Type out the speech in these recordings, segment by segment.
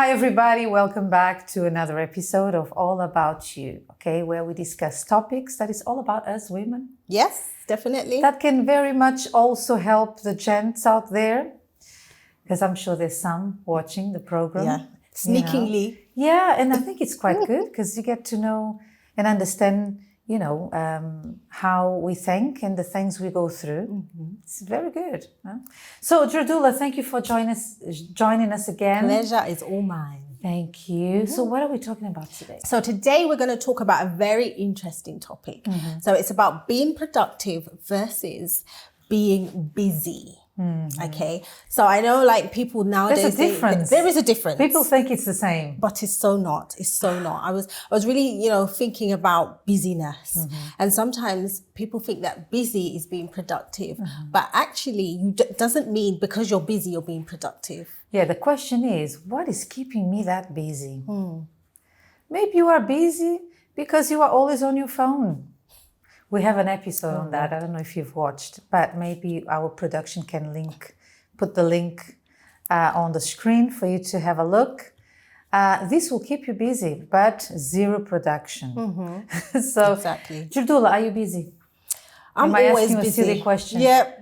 Hi, everybody. Welcome back to another episode of All About You, okay, where we discuss topics that is all about us women. Yes, definitely. That can very much also help the gents out there, because I'm sure there's some watching the program. Yeah, sneakingly. Yeah, and I think it's quite good because you get to know and understand, how we think and the things we go through. Mm-hmm. It's very good. Huh? So, Jardula, thank you for joining us again. Pleasure is all mine. Thank you. So what are we talking about today? So today we're going to talk about a very interesting topic. Mm-hmm. So it's about being productive versus being busy. Mm-hmm. Okay. So I know like people nowadays, there's a difference. There is a difference. People think it's the same. But it's so not. It's so not. I was really, thinking about busyness. Mm-hmm. And sometimes people think that busy is being productive. Mm-hmm. But actually, doesn't mean because you're busy, you're being productive. Yeah, the question is, what is keeping me that busy? Maybe you are busy because you are always on your phone. We have an episode on that. I don't know if you've watched, but maybe our production can put the link on the screen for you to have a look. This will keep you busy, but zero production. Mm-hmm. So, exactly. Jardula, are you busy? I'm always busy. A silly question. Yeah.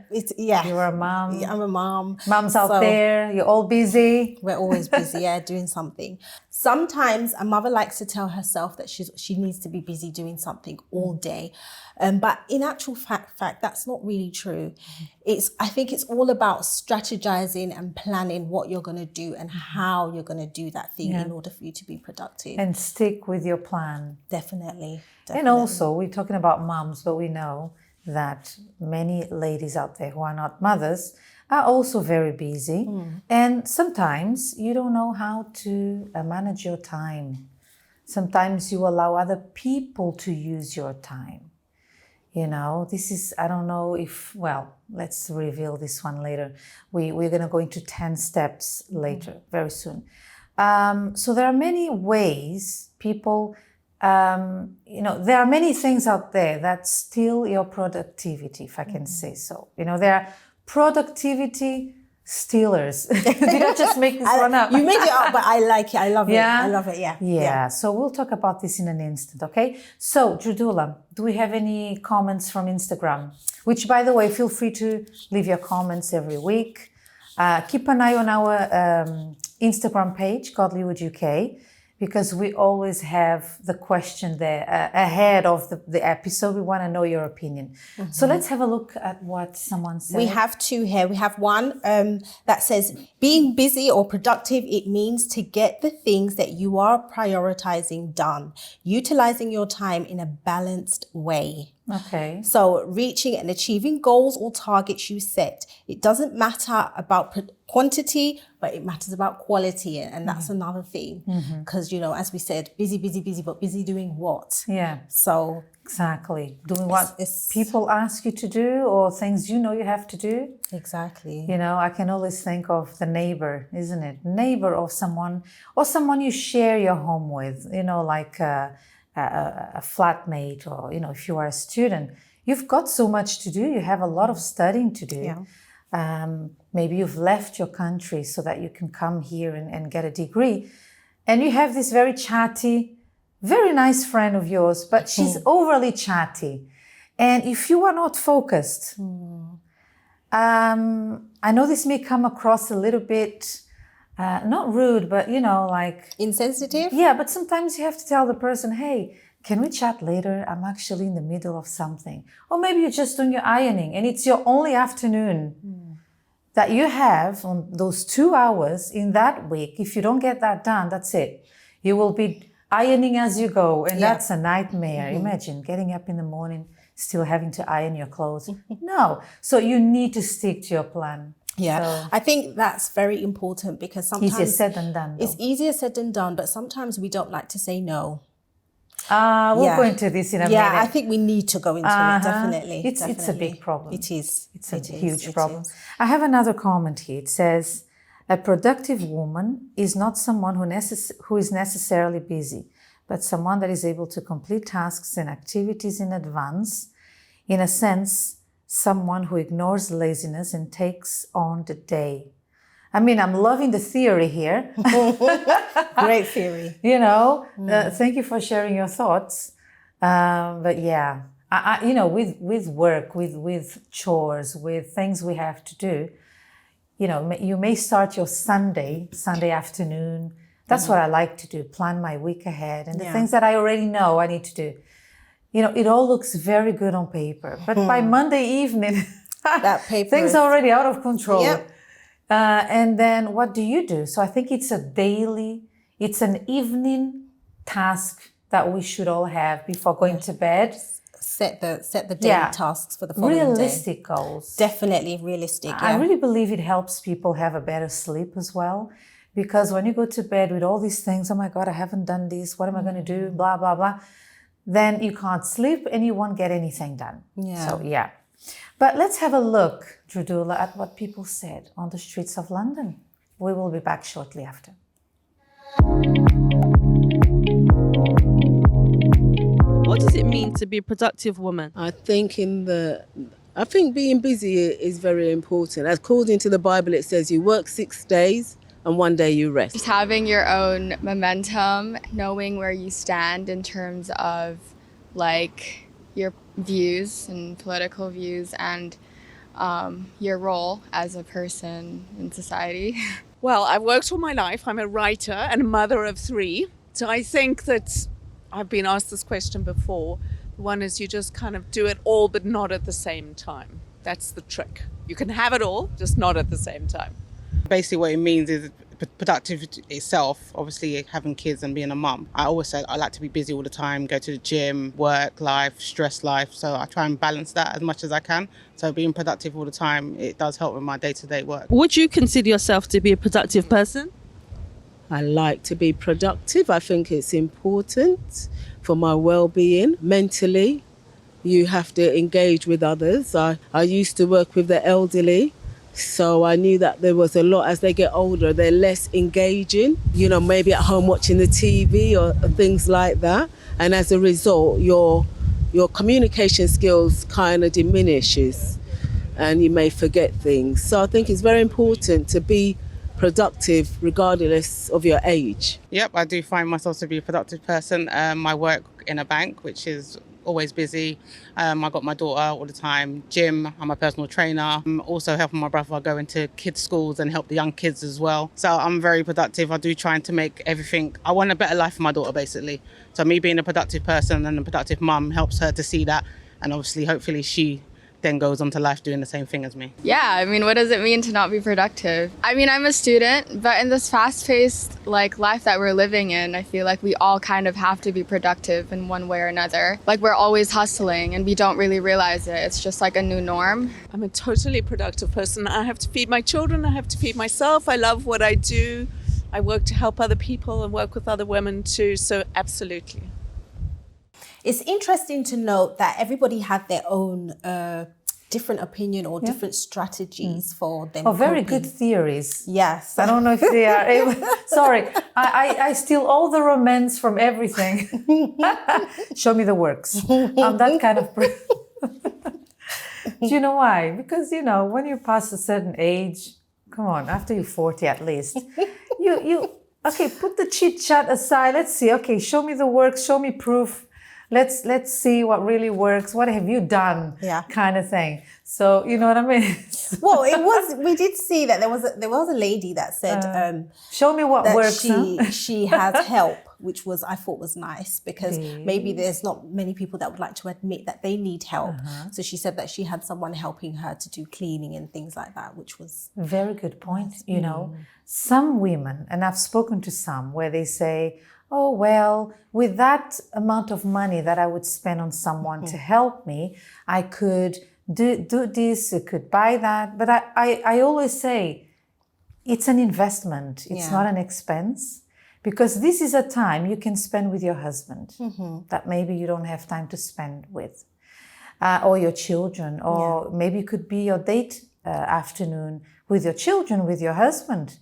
You're a mom. Yeah, I'm a mom. Moms out there, you're all busy. We're always busy, doing something. Sometimes a mother likes to tell herself that she needs to be busy doing something all day. But in actual fact, that's not really true. I think it's all about strategizing and planning what you're going to do and how you're going to do that thing in order for you to be productive. And stick with your plan. Definitely. And also, we're talking about moms, but we know that many ladies out there who are not mothers are also very busy. And sometimes you don't know how to manage your time. Sometimes you allow other people to use your time. This is, I don't know if, let's reveal this one later. We're going to go into 10 steps later, very soon. So there are many ways people... there are many things out there that steal your productivity, if I can say so. There are productivity stealers. Did I just make this one up? You made it up, but I like it. I love it. Yeah? I love it, Yeah, so we'll talk about this in an instant, okay? So, Jardula, do we have any comments from Instagram? Which, by the way, feel free to leave your comments every week. Keep an eye on our Instagram page, Godlywood UK, because we always have the question there ahead of the episode. We want to know your opinion. Mm-hmm. So let's have a look at what someone said. We have two here. We have one that says, being busy or productive, it means to get the things that you are prioritizing done, utilizing your time in a balanced way. Okay. So reaching and achieving goals or targets you set. It doesn't matter about quantity, but it matters about quality. And that's another thing. Because, as we said, busy, but busy doing what? Yeah. So. Exactly. Doing what people ask you to do or things you have to do. Exactly. I can always think of the neighbor, isn't it? Neighbor of someone or someone you share your home with, like a flatmate or, if you are a student. You've got so much to do. You have a lot of studying to do. Yeah. Maybe you've left your country so that you can come here and get a degree. And you have this very chatty, very nice friend of yours, but she's overly chatty. And if you are not focused, I know this may come across a little bit, not rude, but, like... insensitive? Yeah, but sometimes you have to tell the person, hey, can we chat later? I'm actually in the middle of something. Or maybe you're just doing your ironing and it's your only afternoon that you have on those 2 hours in that week. If you don't get that done, that's it. You will be ironing as you go, and that's a nightmare. Imagine getting up in the morning, still having to iron your clothes. No. So you need to stick to your plan. Yeah, so, I think that's very important because sometimes... easier said than done. It's easier said than done, but sometimes we don't like to say no. We'll go into this in a minute. Yeah, I think we need to go into it, definitely. It's a big problem. It is. It's a huge problem. I have another comment here. It says, a productive woman is not someone who is necessarily busy, but someone that is able to complete tasks and activities in advance. In a sense, someone who ignores laziness and takes on the day. I mean, I'm loving the theory here. Great theory. Thank you for sharing your thoughts. But yeah, with work, with chores, with things we have to do, you may start your Sunday afternoon. That's what I like to do, plan my week ahead and the things that I already know I need to do. It all looks very good on paper, but by Monday evening, that paper things are already out of control. Yep. And then what do you do? So I think it's an evening task that we should all have before going to bed. Set the daily tasks for the following day. Realistic goals. Definitely realistic. I really believe it helps people have a better sleep as well. Because when you go to bed with all these things, oh my God, I haven't done this. What am I going to do? Blah, blah, blah. Then you can't sleep and you won't get anything done. Yeah. So, yeah. But let's have a look, Drudula, at what people said on the streets of London. We will be back shortly after. What does it mean to be a productive woman? I think being busy is very important. According to the Bible, it says you work 6 days and 1 day you rest. Just having your own momentum, knowing where you stand in terms of like your views and political views and your role as a person in society. Well, I've worked all my life. I'm a writer and a mother of 3. So I think that I've been asked this question before. One is you just kind of do it all, but not at the same time. That's the trick. You can have it all, just not at the same time. Basically what it means is productive itself, obviously having kids and being a mum. I always said I like to be busy all the time, go to the gym, work life, stress life. So I try and balance that as much as I can. So being productive all the time, it does help with my day-to-day work. Would you consider yourself to be a productive person? I like to be productive. I think it's important for my well-being. Mentally, you have to engage with others. I used to work with the elderly. So I knew that there was a lot, as they get older, they're less engaging, maybe at home watching the TV or things like that. And as a result, your communication skills kind of diminishes and you may forget things. So I think it's very important to be productive regardless of your age. Yep, I do find myself to be a productive person. I work in a bank, which is always busy. I got my daughter all the time. Gym, I'm a personal trainer. I'm also helping my brother go into kids' schools and help the young kids as well. So I'm very productive. I do trying to make everything. I want a better life for my daughter, basically. So me being a productive person and a productive mum helps her to see that. And obviously, hopefully she then goes on to life doing the same thing as me. Yeah, I mean, what does it mean to not be productive? I mean, I'm a student, but in this fast-paced life that we're living in, I feel like we all kind of have to be productive in one way or another. Like we're always hustling and we don't really realize it. It's just like a new norm. I'm a totally productive person. I have to feed my children. I have to feed myself. I love what I do. I work to help other people and work with other women too. So absolutely. It's interesting to note that everybody had their own different opinion or different strategies for them. Oh, very good theories. Yes. I don't know if they are able. Sorry, I steal all the romance from everything. Show me the works. I'm that kind of person. Do you know why? Because, when you pass a certain age, come on, after you're 40 at least, okay, put the chit chat aside. Let's see. Okay, show me the works. Show me proof. Let's see what really works. What have you done? Yeah. Kind of thing. So you know what I mean? Well, we did see that there was a lady that said, show me what that works. She has help, which I thought was nice because maybe there's not many people that would like to admit that they need help. So she said that she had someone helping her to do cleaning and things like that, which was very good point. Some women, and I've spoken to some where they say, oh, well, with that amount of money that I would spend on someone to help me, I could do this, I could buy that. But I always say it's an investment. It's not an expense, because this is a time you can spend with your husband that maybe you don't have time to spend with, or your children, or maybe it could be your date afternoon with your children, with your husband.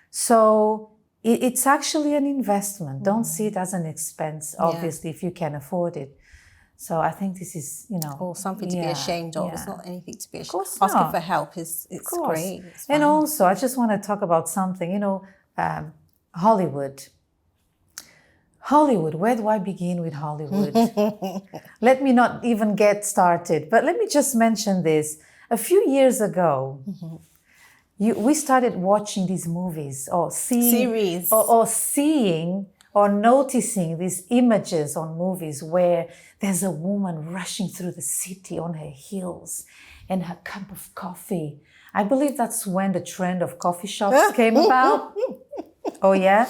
So it's actually an investment. Don't see it as an expense, obviously, if you can afford it. So I think this is, Or something to be ashamed of. It's not anything to be ashamed of. course Asking not. for help it's great. It's And fine. also, I just want to talk about something, Hollywood. Hollywood, where do I begin with Hollywood? Let me not even get started, but let me just mention this. A few years ago, we started watching these movies or seeing Series. or seeing or noticing these images on movies where there's a woman rushing through the city on her heels and her cup of coffee. I believe that's when the trend of coffee shops came about. Oh, yeah?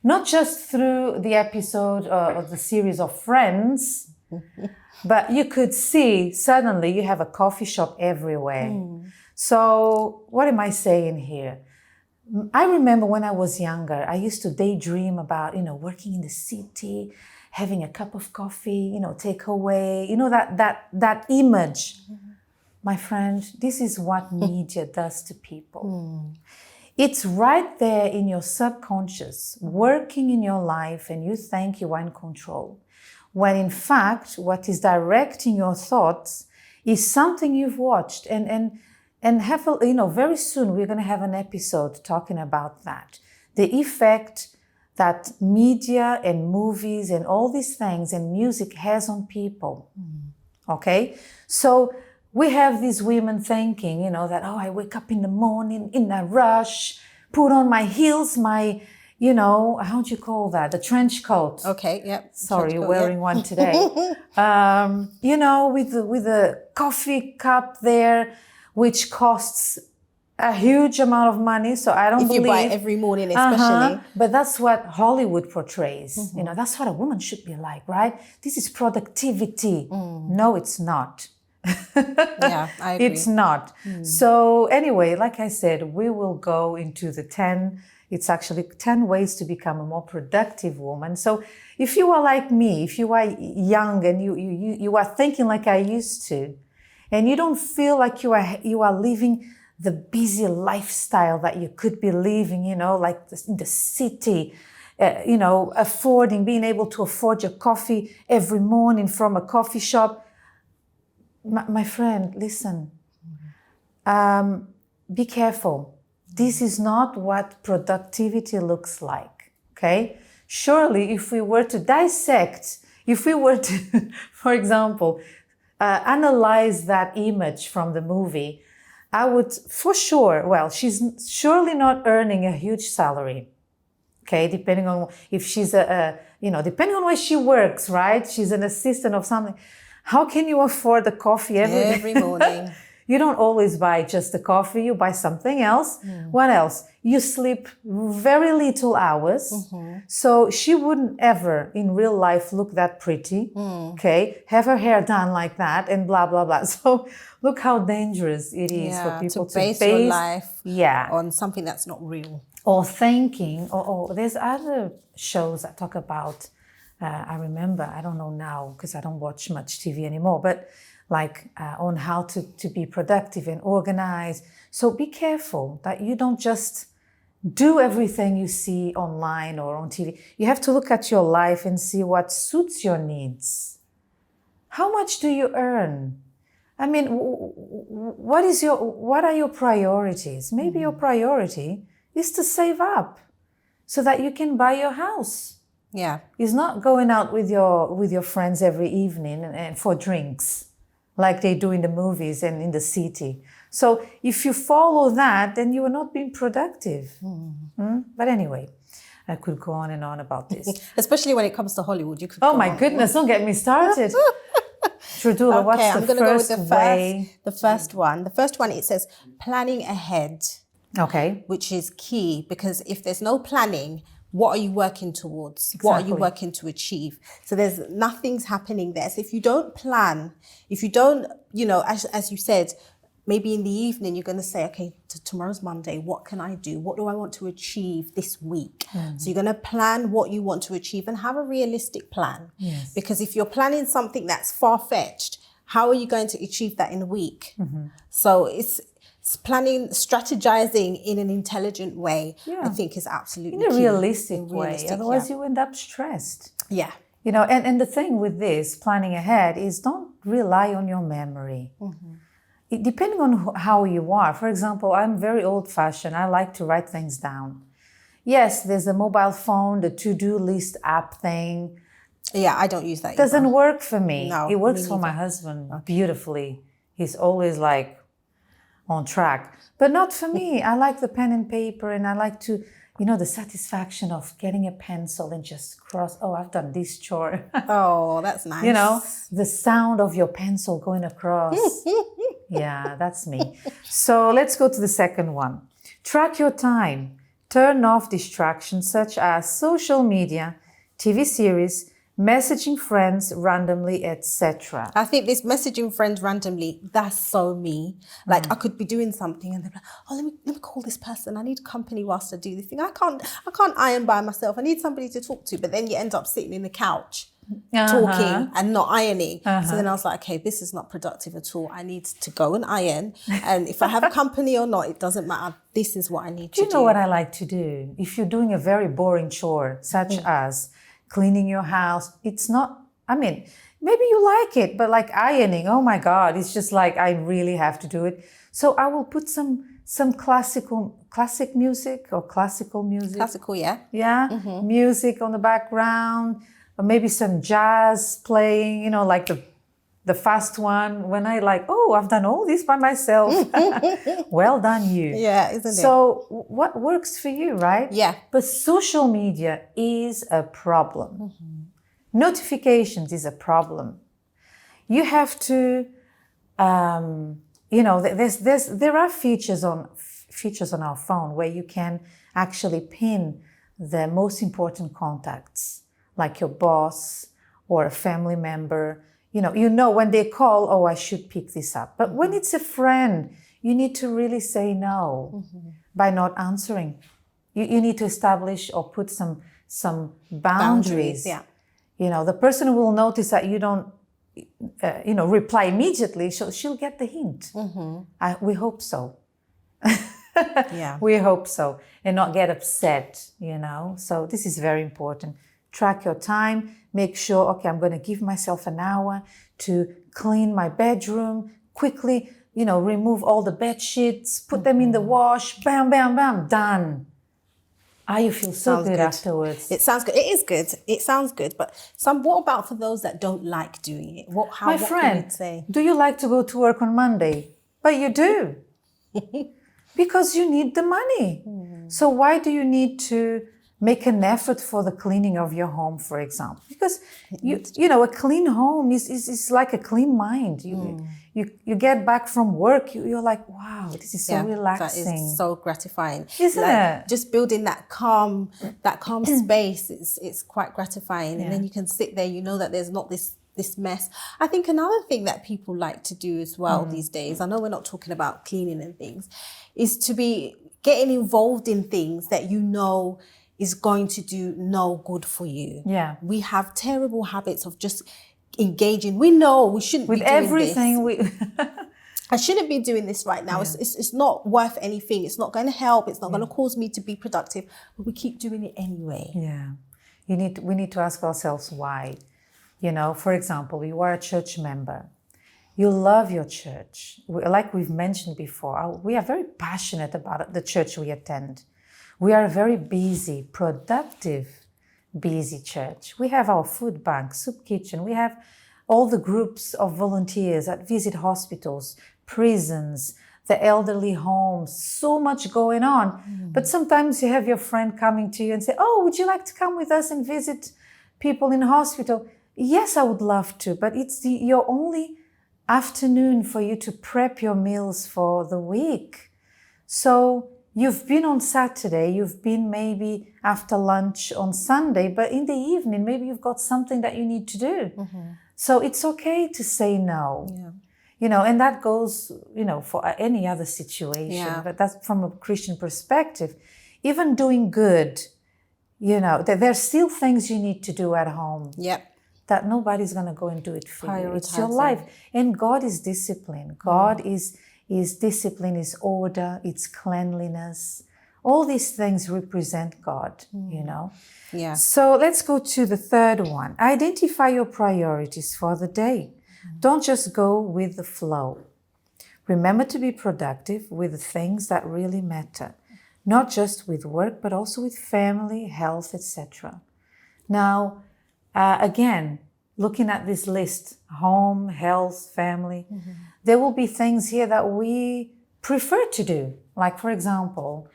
Not just through the episode of the series of Friends, but you could see suddenly you have a coffee shop everywhere. So what am I saying here? I remember when I was younger, I used to daydream about, working in the city, having a cup of coffee, takeaway, that image. My friend, this is what media does to people. It's right there in your subconscious, working in your life, and you think you are in control. When in fact, what is directing your thoughts is something you've watched. And have very soon we're going to have an episode talking about that. The effect that media and movies and all these things and music has on people. Okay? So we have these women thinking, that, I wake up in the morning in a rush, put on my heels, my, how do you call that? The trench coat. Okay, yep. Sorry, you're wearing one today. With the coffee cup there, which costs a huge amount of money. So I don't believe... If you buy it every morning, especially. But that's what Hollywood portrays. That's what a woman should be like, right? This is productivity. No, it's not. Yeah, I agree. It's not. So anyway, like I said, we will go into the 10... It's actually 10 ways to become a more productive woman. So if you are like me, if you are young and you are thinking like I used to, and you don't feel like you are living the busy lifestyle that you could be living, like in the city, being able to afford your coffee every morning from a coffee shop. My friend, listen, be careful. This is not what productivity looks like, okay? Surely if we were to dissect, for example, analyze that image from the movie, I would for sure, she's surely not earning a huge salary, okay? Depending on if she's depending on where she works, right? She's an assistant of something. How can you afford the coffee every morning? You don't always buy just the coffee, you buy something else. What else? You sleep very little hours. So she wouldn't ever in real life look that pretty, okay? Have her hair done like that and blah, blah, blah. So look how dangerous it is for people to base your life on something that's not real. Or thinking, there's other shows that talk about, I remember, I don't know now because I don't watch much TV anymore, but on how to be productive and organized. So be careful that you don't just do everything you see online or on TV. You have to look at your life and see what suits your needs. How much do you earn? I mean, what are your priorities? Maybe your priority is to save up so that you can buy your house. Yeah. It's not going out with your friends every evening and for drinks, like they do in the movies and in the city. So if you follow that, then you are not being productive. But anyway, I could go on and on about this. Especially when it comes to Hollywood. You could oh my goodness, don't get me started. Trudula, what's I'm the gonna go with first way? The first one. The first one, it says planning ahead. Okay. Which is key, because if there's no planning, what are you working towards? Exactly. What are you working to achieve? So there's nothing's happening there. So if you don't plan, if you don't, as you said, maybe in the evening, you're going to say, okay, tomorrow's Monday. What can I do? What do I want to achieve this week? So you're going to plan what you want to achieve and have a realistic plan. Yes. Because if you're planning something that's far-fetched, how are you going to achieve that in a week? So it's planning, strategizing in an intelligent way, I think is absolutely in a key. realistic way. Otherwise, you end up stressed. Yeah. You know, and the thing with this, planning ahead, is don't rely on your memory. Depending on how you are. For example, I'm very old-fashioned. I like to write things down. Yes, there's a mobile phone, the to-do list app thing. Yeah, I don't use that. Doesn't work for me. No, It works me for my neither. husband beautifully. He's always like on track. But not for me. I like the pen and paper, and I like to, you know, the satisfaction of getting a pencil and just cross, oh, I've done this chore. Oh, that's nice. You know, the sound of your pencil going across. Yeah, that's me. So let's go to the second one. Track your time. Turn off distractions such as social media, TV series, messaging friends randomly, etc. I think this messaging friends randomly, that's so me. Like I could be doing something and they're like, oh, let me call this person. I need company whilst I do this thing. I can't iron by myself. I need somebody to talk to. But then you end up sitting in the couch talking and not ironing. So then I was like, okay, this is not productive at all. I need to go and iron. And if I have company or not, it doesn't matter. This is what I need to do. Do you know what I like to do? If you're doing a very boring chore, such as cleaning your house, it's not, I mean, maybe you like it, but like ironing, oh my God, it's just like, I really have to do it. So I will put some classic music or classical music. Classical, yeah. Yeah, music on the background, or maybe some jazz playing, you know, like the fast one. When I like, oh, I've done all this by myself. Well done, you. Yeah, isn't it? So what works for you, right? Yeah. But social media is a problem. Notifications is a problem. You have to, you know, there are features on our phone where you can actually pin the most important contacts, like your boss or a family member. You know when they call, oh, I should pick this up. But when it's a friend, you need to really say no by not answering. You need to establish or put some boundaries. Yeah. You know, the person will notice that you don't, reply immediately. She'll get the hint. We hope so. Yeah. We hope so. And not get upset, you know. So this is very important. Track your time. Make sure, okay, I'm going to give myself an hour to clean my bedroom quickly, you know, remove all the bed sheets, put them in the wash, bam, bam, bam, done. You feel so good afterwards. It sounds good. It is good. It sounds good. But what about for those that don't like doing it? What My can friend, you say? do you like to go to work on Monday? But you do. Because you need the money. So why do you need to make an effort for the cleaning of your home, for example? Because you know, a clean home is like a clean mind. You get back from work, you're like, wow, this is so relaxing. That is so gratifying. Isn't it? Just building that calm space, it's quite gratifying. And then you can sit there, you know that there's not this mess. I think another thing that people like to do as well these days, I know we're not talking about cleaning and things, is to be getting involved in things that you know is going to do no good for you. Yeah. We have terrible habits of just engaging. We know we shouldn't With be doing everything this. I shouldn't be doing this right now. Yeah. It's not worth anything. It's not going to help. It's not going to cause me to be productive. But we keep doing it anyway. Yeah. We need to ask ourselves why. You know, for example, you are a church member. You love your church. Like we've mentioned before, we are very passionate about the church we attend. We are a very busy, productive, busy church. We have our food bank, soup kitchen. We have all the groups of volunteers that visit hospitals, prisons, the elderly homes, so much going on. But sometimes you have your friend coming to you and say, oh, would you like to come with us and visit people in hospital? Yes, I would love to, but it's your only afternoon for you to prep your meals for the week. So you've been on Saturday, you've been maybe after lunch on Sunday, but in the evening, maybe you've got something that you need to do. So it's okay to say no. Yeah. You know, and that goes, you know, for any other situation. Yeah. But that's from a Christian perspective. Even doing good, you know, there's still things you need to do at home. Yep. That nobody's going to go and do it for you. It's your Prioritizing. life. And God is discipline. God is discipline, is order, it's cleanliness. All these things represent God, you know. Yeah. So let's go to the third one. Identify your priorities for the day. Don't just go with the flow. Remember to be productive with the things that really matter, not just with work, but also with family, health, etc. Now, again, looking at this list, home, health, family, there will be things here that we prefer to do. Like, for example,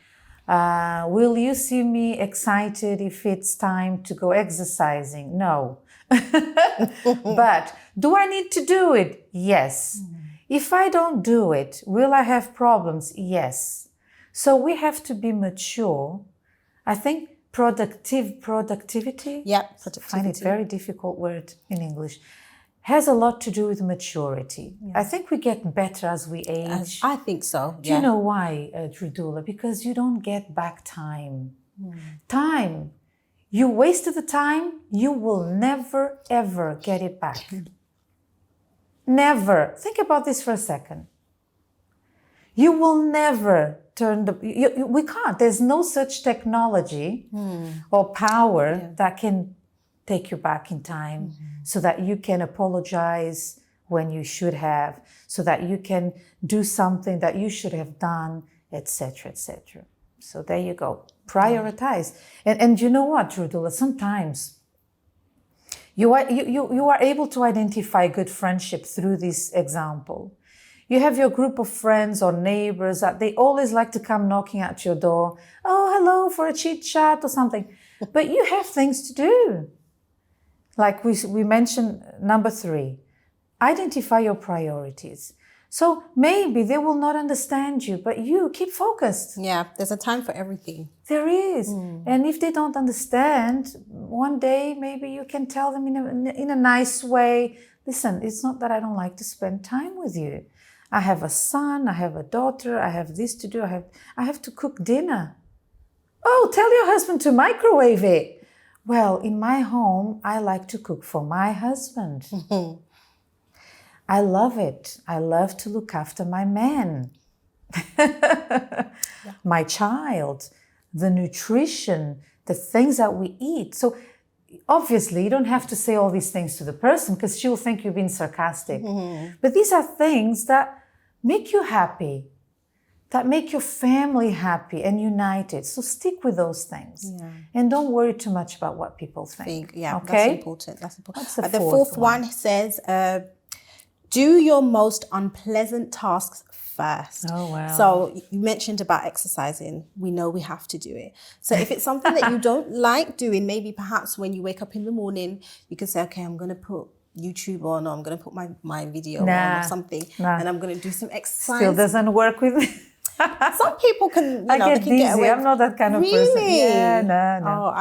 will you see me excited if it's time to go exercising? No. But do I need to do it? Yes. If I don't do it, will I have problems? Yes. So we have to be mature. I think productivity. Yeah, I find it very difficult word in English. Has a lot to do with maturity. I think we get better as we age. I think so. Do you know why, Dridula? Because you don't get back time. Time. You wasted the time, you will never, ever get it back. Never. Think about this for a second. You will never turn we can't. There's no such technology or power that can take you back in time so that you can apologize when you should have, so that you can do something that you should have done, etc., etc. So there you go. Prioritize. And you know what, Rudula? Sometimes you are able to identify good friendship through this example. You have your group of friends or neighbors that they always like to come knocking at your door. Oh, hello, for a chit chat or something. But you have things to do. Like we mentioned, number 3, identify your priorities. So maybe they will not understand you, but you keep focused. Yeah, there's a time for everything. There is. And if they don't understand, one day maybe you can tell them in a nice way, listen, it's not that I don't like to spend time with you. I have a son, I have a daughter, I have this to do, I have to cook dinner. Oh, tell your husband to microwave it. Well, in my home, I like to cook for my husband. I love it. I love to look after my man, my child, the nutrition, the things that we eat. So obviously, you don't have to say all these things to the person because she'll think you're being sarcastic. But these are things that make you happy, that make your family happy and united. So stick with those things. And don't worry too much about what people think. Yeah, okay? That's important. What's the The fourth fourth one says, do your most unpleasant tasks first. Oh, wow. So you mentioned about exercising. We know we have to do it. So if it's something that you don't like doing, maybe perhaps when you wake up in the morning, you can say, okay, I'm going to put YouTube on, or I'm going to put my video on or something, and I'm going to do some exercise. Still doesn't work with me. Some people can, I get they can dizzy. get away. I'm not that kind of person. Really? Yeah, no. Oh,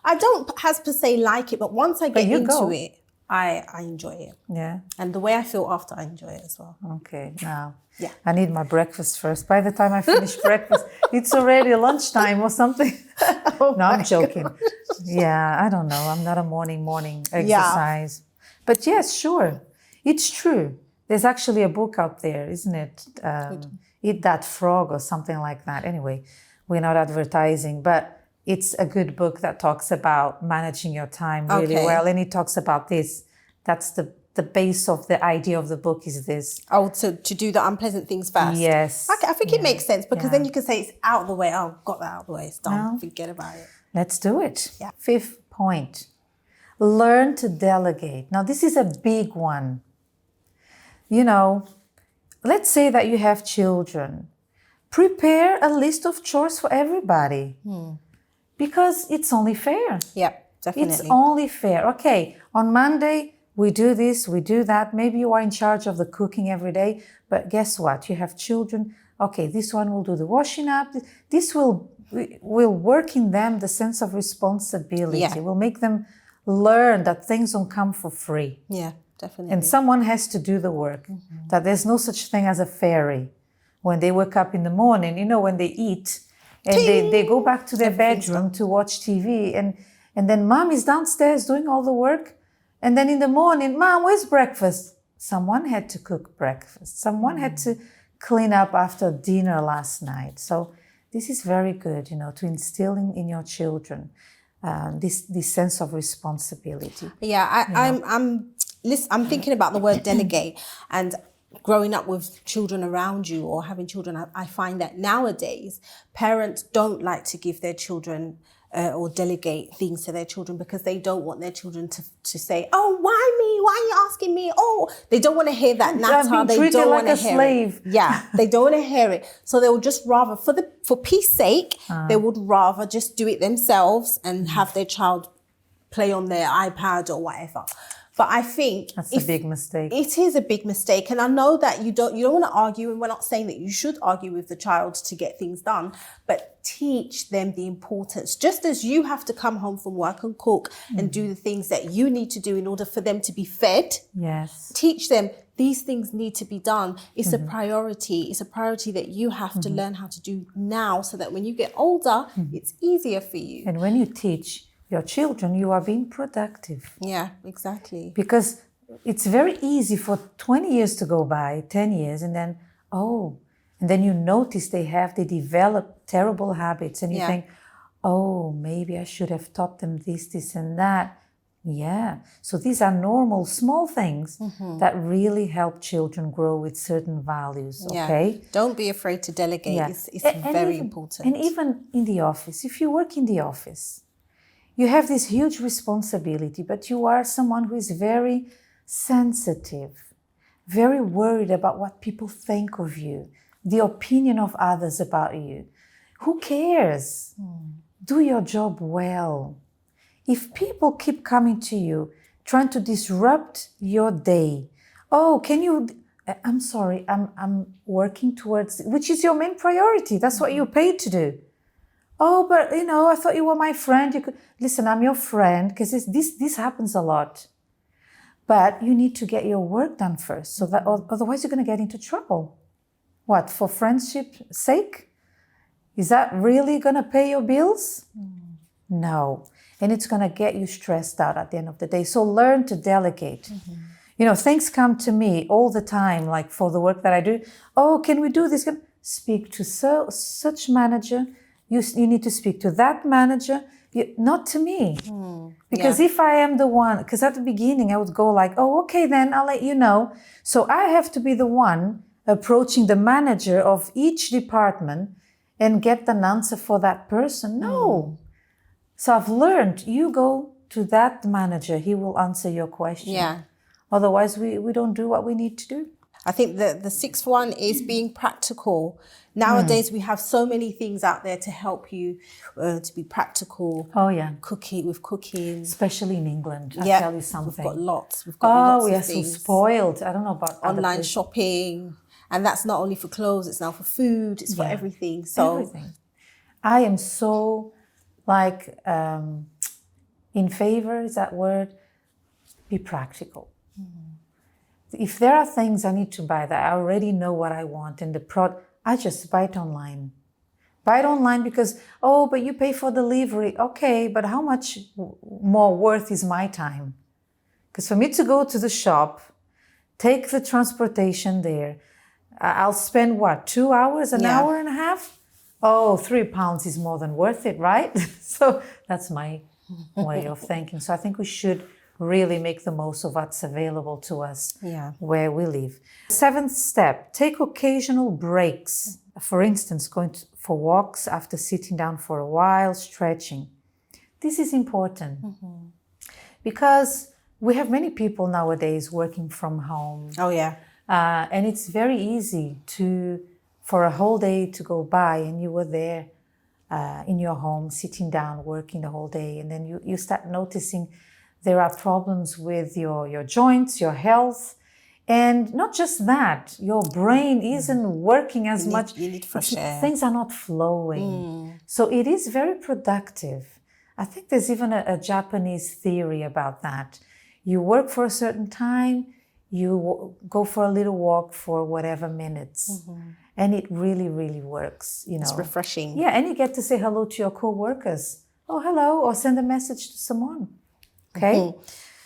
I don't, as per se, like it, but once I get you into go. it, I enjoy it. Yeah. And the way I feel after, I enjoy it as well. Okay, now. Yeah. I need my breakfast first. By the time I finish breakfast, it's already lunchtime or something. No, I'm joking. God. Yeah, I don't know. I'm not a morning exercise. But yes, sure. It's true. There's actually a book out there, isn't it? Eat That Frog or something like that. Anyway, we're not advertising, but it's a good book that talks about managing your time really well. And it talks about this. That's the base of the idea of the book is this. Oh, to do the unpleasant things first. Yes. Okay, I think it makes sense because then you can say it's out of the way. Oh, got that out of the way. It's done. Forget about it. Let's do it. Yeah. 5th point. Learn to delegate. Now, this is a big one. You know, let's say that you have children. Prepare a list of chores for everybody. Because it's only fair. Yeah, definitely. It's only fair. Okay, on Monday, we do this, we do that. Maybe you are in charge of the cooking every day, but guess what? You have children. Okay, this one will do the washing up. This will work in them the sense of responsibility. Yeah. Will make them learn that things don't come for free. Yeah, definitely. And someone has to do the work. That there's no such thing as a fairy. When they wake up in the morning, you know, when they eat, and they go back to their bedroom to watch TV, and then mom is downstairs doing all the work, and then in the morning, mom, where's breakfast? Someone had to cook breakfast. Someone had to clean up after dinner last night. So this is very good, to instill in your children this sense of responsibility. Yeah, I'm thinking about the word delegate, and growing up with children around you or having children, I find that nowadays parents don't like to give their children or delegate things to their children because they don't want their children to say, oh, why me? Why are you asking me? Oh, they don't want to hear that natter. They don't want to hear it. Yeah, they don't want to hear it. So they would just rather, for peace sake, they would rather just do it themselves and have their child play on their iPad or whatever. But I think that's a big mistake. It is a big mistake. And I know that you don't want to argue, and we're not saying that you should argue with the child to get things done, but teach them the importance. Just as you have to come home from work and cook and do the things that you need to do in order for them to be fed. Yes. Teach them these things need to be done. It's a priority. It's a priority that you have to learn how to do now so that when you get older, it's easier for you. And when you teach your children, you are being productive. Yeah, exactly. Because it's very easy for 20 years to go by, 10 years, and then, and then you notice they develop terrible habits, and you think, oh, maybe I should have taught them this, and that. Yeah. So these are normal, small things that really help children grow with certain values, okay? Yeah. Don't be afraid to delegate. Yeah. It's very important. And even in the office, if you work in the office, you have this huge responsibility, but you are someone who is very sensitive, very worried about what people think of you, the opinion of others about you. Who cares? Do your job well. If people keep coming to you, trying to disrupt your day, I'm sorry, I'm working towards, which is your main priority. That's what you're paid to do. Oh, but I thought you were my friend. You could listen. I'm your friend, because this happens a lot. But you need to get your work done first, so that otherwise you're going to get into trouble. What, for friendship's sake? Is that really going to pay your bills? No, and it's going to get you stressed out at the end of the day. So learn to delegate. Things come to me all the time, like for the work that I do. Oh, can we do this? Speak to such manager. You need to speak to that manager, not to me. Because if I am the one, because at the beginning I would go like, oh, okay, then I'll let you know. So I have to be the one approaching the manager of each department and get an answer for that person. No. So I've learned, you go to that manager, he will answer your question. Yeah. Otherwise, we don't do what we need to do. I think the sixth one is being practical. Nowadays, we have so many things out there to help you to be practical. Oh, yeah. Cooking. Especially in England. I'll tell you something. We've got lots. We've got lots we of are things. so spoiled. I don't know about online shopping. And that's not only for clothes, it's now for food, it's for everything. So everything. I am so in favor, is that word? Be practical. If there are things I need to buy that I already know what I want and I just buy it online. Buy it online because, but you pay for delivery. Okay, but how much more worth is my time? Because for me to go to the shop, take the transportation there, I'll spend 2 hours, an hour and a half? Oh, £3 is more than worth it, right? So that's my way of thinking. So I think we should really make the most of what's available to us where we live. 7th step, take occasional breaks. For instance, going for walks after sitting down for a while, stretching. This is important because we have many people nowadays working from home. Oh, yeah. And it's very easy for a whole day to go by and you were there in your home, sitting down, working the whole day. And then you start noticing there are problems with your joints, your health. And not just that, your brain isn't working as much. You need fresh air. Things are not flowing. So it is very productive. I think there's even a Japanese theory about that. You work for a certain time, you go for a little walk for whatever minutes. And it really, really works. It's refreshing. Yeah, and you get to say hello to your co-workers. Oh, hello, or send a message to someone. Okay.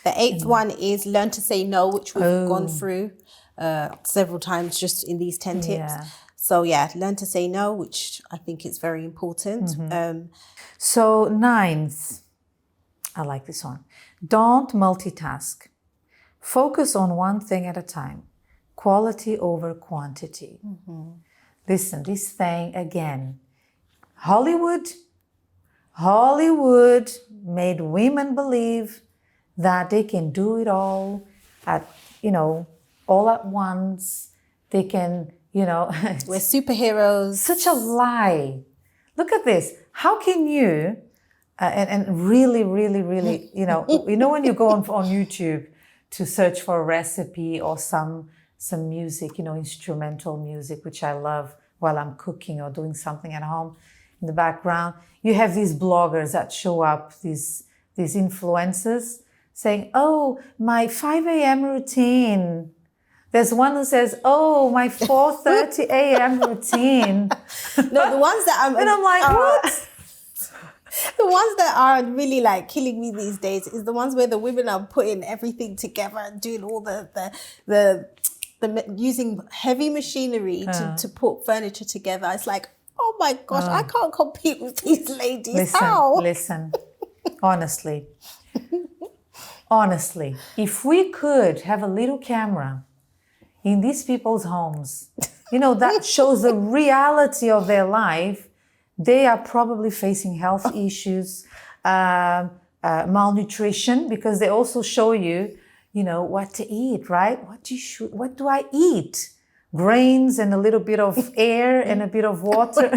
The 8th one is learn to say no, which we've gone through several times just in these 10 tips. So yeah, learn to say no, which I think is very important. So ninth, I like this one. Don't multitask. Focus on one thing at a time. Quality over quantity. Listen, this thing again. Hollywood made women believe that they can do it all all at once. They can, We're superheroes. such a lie. Look at this. How can you, and really, when you go on YouTube to search for a recipe or some music, instrumental music, which I love while I'm cooking or doing something at home in the background, you have these bloggers that show up, these influencers saying, oh, my 5 a.m. routine. There's one who says, oh, my 4:30 a.m. routine. No, the ones that And I'm like, what? The ones that are really like killing me these days is the ones where the women are putting everything together and doing all the using heavy machinery to put furniture together. It's like, oh my gosh, I can't compete with these ladies. Listen, honestly, if we could have a little camera in these people's homes, that shows the reality of their life, they are probably facing health issues, malnutrition, because they also show you, what to eat, right? What do I eat? Grains and a little bit of air and a bit of water.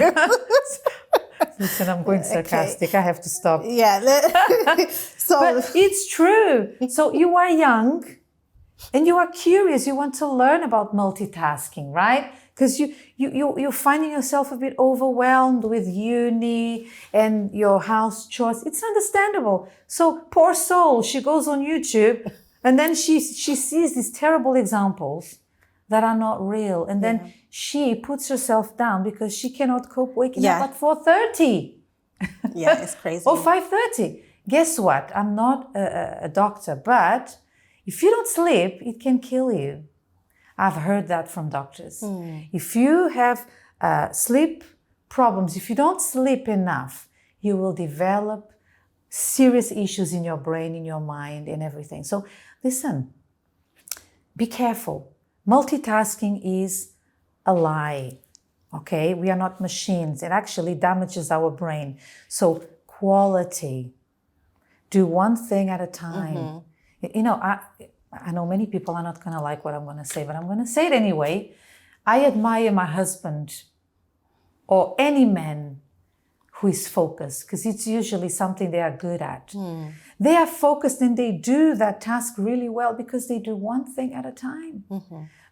Listen, I'm going sarcastic. I have to stop. Yeah. But it's true. So you are young and you are curious. You want to learn about multitasking, right? Because you're finding yourself a bit overwhelmed with uni and your house chores. It's understandable. So poor soul, she goes on YouTube and then she sees these terrible examples that are not real. And then she puts herself down because she cannot cope waking up at 4:30. Yeah, it's crazy. Or 5:30. Guess what? I'm not a doctor, but if you don't sleep, it can kill you. I've heard that from doctors. If you have sleep problems, if you don't sleep enough, you will develop serious issues in your brain, in your mind, and everything. So listen, be careful. Multitasking is a lie, okay? We are not machines. It actually damages our brain. So quality. Do one thing at a time. I know many people are not going to like what I'm going to say, but I'm going to say it anyway. I admire my husband or any man who is focused, because it's usually something they are good at. They are focused and they do that task really well because they do one thing at a time.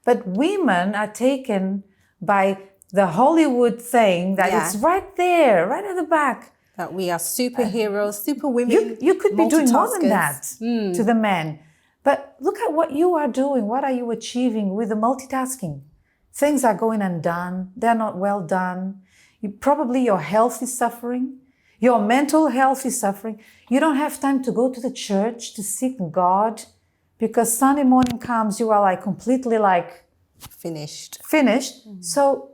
But women are taken by the Hollywood thing that it's right there, right at the back. That we are superheroes, super women. You could be doing more than that to the men. But look at what you are doing. What are you achieving with the multitasking? Things are going undone. They're not well done. Probably your health is suffering. Your mental health is suffering. You don't have time to go to the church to seek God because Sunday morning comes, you are completely finished. So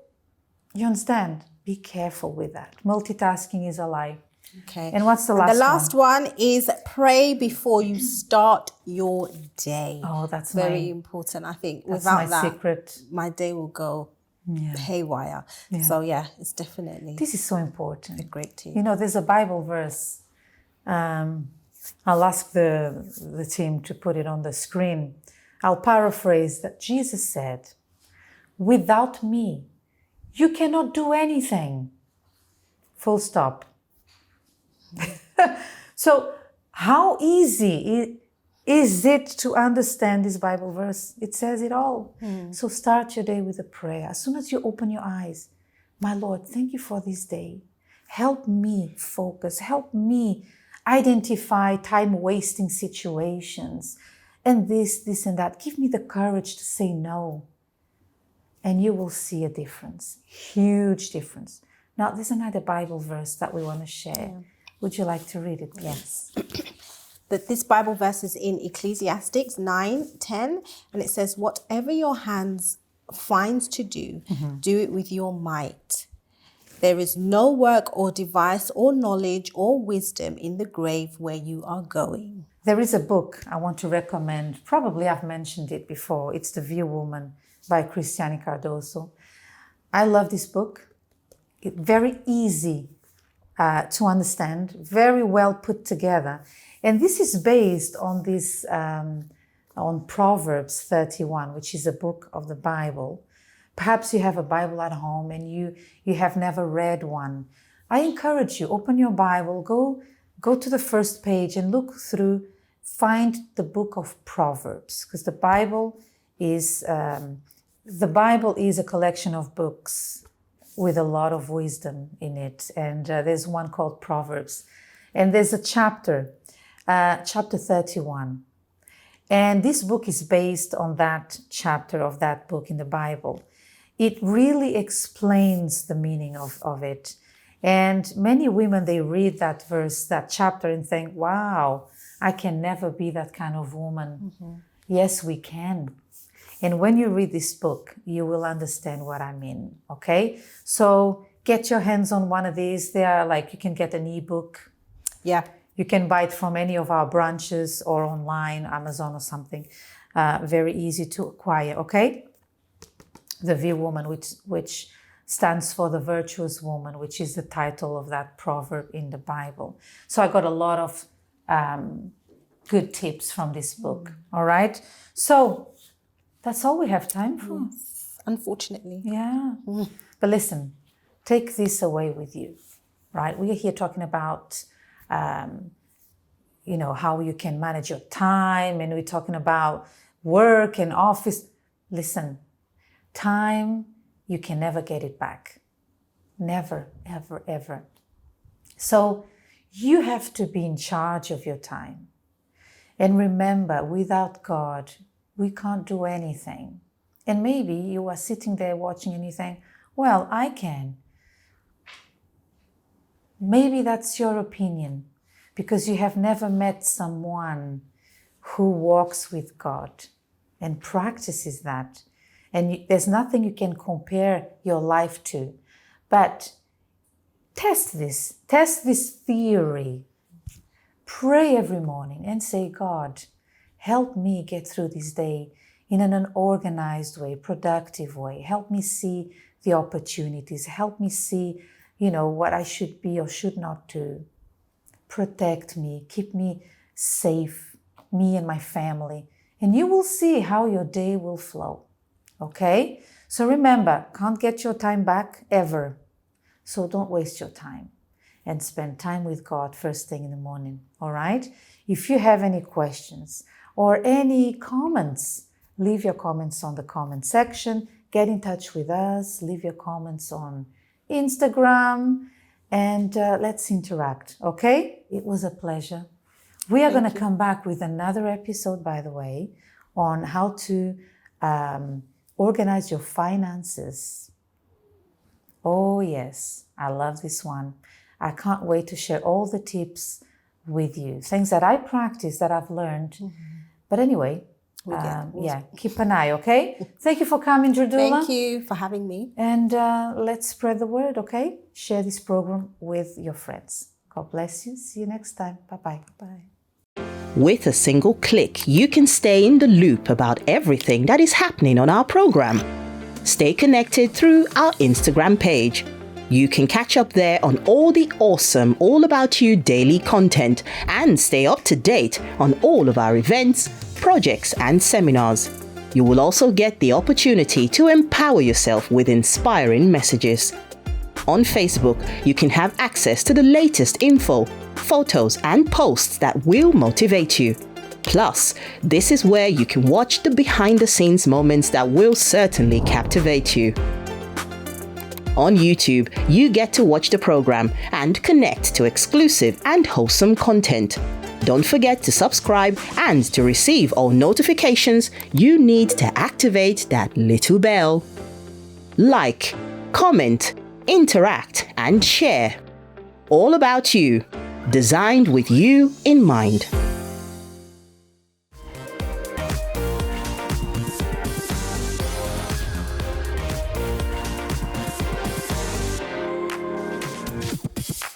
you understand? Be careful with that. Multitasking is a lie. Okay. And what's the last one? The last one is pray before you start your day. Oh, that's very important. I think that's without my that, secret. My day will go haywire. So it's definitely. This is so important. A great tip. There's a Bible verse. I'll ask the team to put it on the screen. I'll paraphrase that Jesus said, "Without me, you cannot do anything." Full stop. So how easy is it to understand this Bible verse? It says it all. So start your day with a prayer. As soon as you open your eyes, my Lord, thank you for this day. Help me focus. Help me identify time-wasting situations and this and that. Give me the courage to say no. And you will see a difference, huge difference. Now, there's another Bible verse that we want to share. Would you like to read it? Yes. This Bible verse is in Ecclesiastes 9:10, and it says, "Whatever your hands finds to do, do it with your might. There is no work or device or knowledge or wisdom in the grave where you are going. There is a book I want to recommend. Probably I've mentioned it before. It's The View Woman by Cristiane Cardoso. I love this book. It's very easy to understand, very well put together. And this is based on this, on Proverbs 31, which is a book of the Bible. Perhaps you have a Bible at home and you have never read one. I encourage you, open your Bible, go to the first page and look through, find the book of Proverbs, because the Bible is a collection of books with a lot of wisdom in it. And there's one called Proverbs. And there's a chapter 31. And this book is based on that chapter of that book in the Bible. It really explains the meaning of it. And many women, they read that verse, that chapter, and think, wow, I can never be that kind of woman. Yes, we can. And when you read this book, you will understand what I mean, okay? So get your hands on one of these. They are like, you can get an ebook. Yeah. You can buy it from any of our branches or online, Amazon or something. Very easy to acquire, okay? The View Woman, which stands for the virtuous woman, which is the title of that proverb in the Bible. So I got a lot of good tips from this book, all right? So that's all we have time for. Yes, unfortunately. Yeah. But listen, take this away with you, right? We are here talking about, how you can manage your time, and we're talking about work and office. Listen, time, you can never get it back. Never, ever, ever. So you have to be in charge of your time. And remember, without God, we can't do anything. And maybe you are sitting there watching and you think, well, I can. Maybe that's your opinion because you have never met someone who walks with God and practices that. And there's nothing you can compare your life to. But test this theory. Pray every morning and say, God, help me get through this day in an organized way, productive way. Help me see the opportunities. Help me see, what I should be or should not do. Protect me, keep me safe, me and my family. And you will see how your day will flow. Okay? So remember, can't get your time back ever. So don't waste your time and spend time with God first thing in the morning. All right? If you have any questions or any comments, leave your comments on the comment section. Get in touch with us. Leave your comments on Instagram and let's interact. Okay? It was a pleasure. We are going to come back with another episode, by the way, on how to organize your finances. Oh, yes. I love this one. I can't wait to share all the tips with you. Things that I practice, that I've learned. But anyway, keep an eye, okay? Thank you for coming, Jardula. Thank you for having me. And let's spread the word, okay? Share this program with your friends. God bless you. See you next time. Bye-bye. Bye. With a single click, you can stay in the loop about everything that is happening on our program. Stay connected through our Instagram page. You can catch up there on all the awesome All About You daily content and stay up to date on all of our events, projects and seminars. You will also get the opportunity to empower yourself with inspiring messages. On Facebook, you can have access to the latest info, photos and posts that will motivate you. Plus, this is where you can watch the behind-the-scenes moments that will certainly captivate you. On YouTube, you get to watch the program and connect to exclusive and wholesome content. Don't forget to subscribe and to receive all notifications, you need to activate that little bell. Like, comment, interact and share. All About You, designed with you in mind.